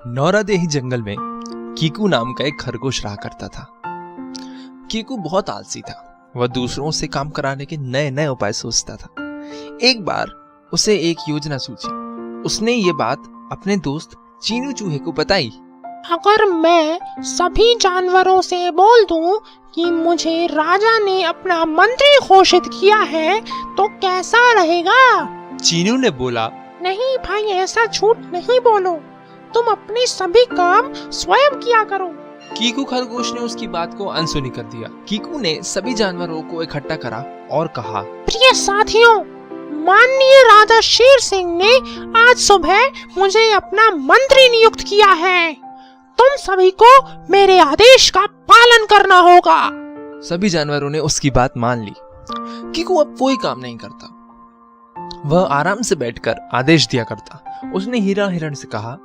नौरादेही जंगल में कीकू नाम का एक खरगोश रहा करता था। कीकू बहुत आलसी था। वह दूसरों से काम कराने के नए नए उपाय सोचता था। एक बार उसे एक योजना सूझी। उसने ये बात अपने दोस्त चीनू चूहे को बताई। अगर मैं सभी जानवरों से बोल दूं कि मुझे राजा ने अपना मंत्री घोषित किया है तो कैसा रहेगा? चीनू ने बोला, नहीं भाई, ऐसा झूठ नहीं बोलो, तुम अपने सभी काम स्वयं किया करो। कीकू खरगोश ने उसकी बात को अनसुनी कर दिया। कीकू ने सभी जानवरों को इकट्ठा करा और कहा, प्रिय साथियों, माननीय राजा शेर सिंह ने आज सुबह मुझे अपना मंत्री नियुक्त किया है। तुम सभी को मेरे आदेश का पालन करना होगा। सभी जानवरों ने उसकी बात मान ली। कीकू अब कोई काम नहीं करता। वह आराम से बैठकर आदेश दिया करता। उसने हीरा हिरण से कहा,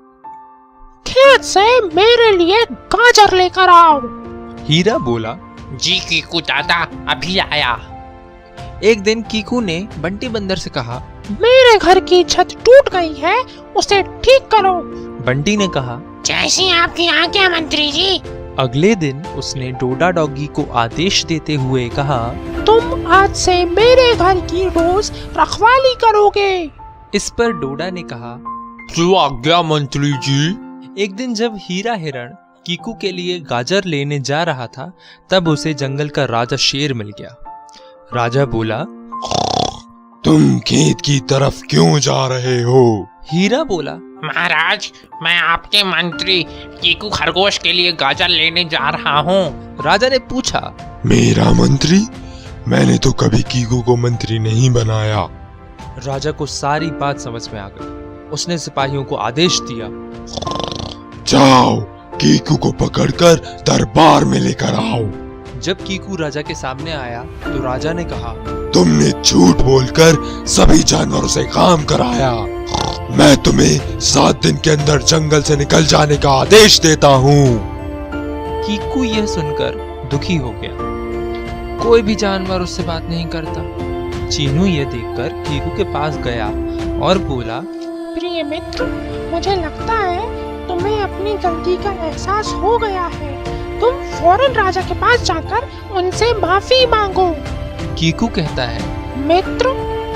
खेत से मेरे लिए गाजर लेकर आओ। हीरा बोला, जी कीकू दादा, अभी आया। एक दिन कीकू ने बंटी बंदर से कहा, मेरे घर की छत टूट गई है, उसे ठीक करो। बंटी ने कहा, जैसी आपकी आज्ञा मंत्री जी। अगले दिन उसने डोडा डॉगी को आदेश देते हुए कहा, तुम आज से मेरे घर की रोज रखवाली करोगे। इस पर डोडा ने कहा, जो आज्ञा मंत्री जी। एक दिन जब हीरा हिरण कीकू के लिए गाजर लेने जा रहा था, तब उसे जंगल का राजा शेर मिल गया। राजा बोला, तुम खेत की तरफ क्यों जा रहे हो? हीरा बोला, महाराज, मैं आपके मंत्री कीकू खरगोश के लिए गाजर लेने जा रहा हूँ। राजा ने पूछा, मेरा मंत्री? मैंने तो कभी कीकू को मंत्री नहीं बनाया। राजा को सारी बात समझ में आ गई। उसने सिपाहियों को आदेश दिया, जाओ, कीकू को पकड़कर दरबार में लेकर आओ। जब कीकू राजा के सामने आया तो राजा ने कहा, तुमने झूठ बोलकर सभी जानवरों से काम कराया। मैं तुम्हें 7 दिन के अंदर जंगल से निकल जाने का आदेश देता हूँ। कीकू यह सुनकर दुखी हो गया। कोई भी जानवर उससे बात नहीं करता। चीनू यह देखकर कीकू के पास गया और बोला, प्रिय मित्र, मुझे लगता है तुम्हें अपनी गलती का एहसास हो गया है। तुम फौरन राजा के पास जाकर उनसे माफी मांगो। कीकू कहता है, मित्र,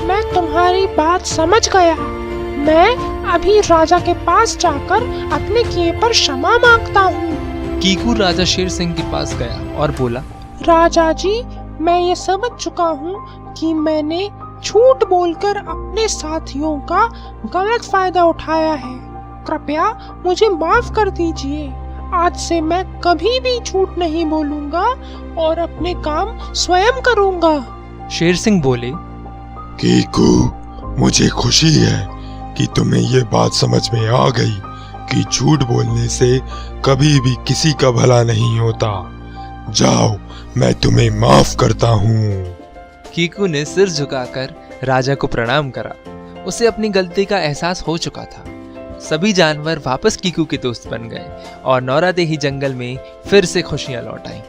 मैं तुम्हारी बात समझ गया। मैं अभी राजा के पास जाकर अपने किए पर क्षमा मांगता हूँ। कीकू राजा शेर सिंह के पास गया और बोला, राजा जी, मैं ये समझ चुका हूँ कि मैंने झूठ बोलकर अपने साथियों का गलत फायदा उठाया है। कृपया मुझे माफ कर दीजिए। आज से मैं कभी भी झूठ नहीं बोलूंगा और अपने काम स्वयं करूंगा। शेर सिंह बोले, कीकू, मुझे खुशी है कि तुम्हें ये बात समझ में आ गई कि झूठ बोलने से कभी भी किसी का भला नहीं होता। जाओ, मैं तुम्हें माफ करता हूँ। कीकू ने सिर झुकाकर राजा को प्रणाम करा। उसे अपनी गलती का एहसास हो चुका था। सभी जानवर वापस कीकू के दोस्त बन गए और नौरादेही जंगल में फिर से खुशियां लौट आईं।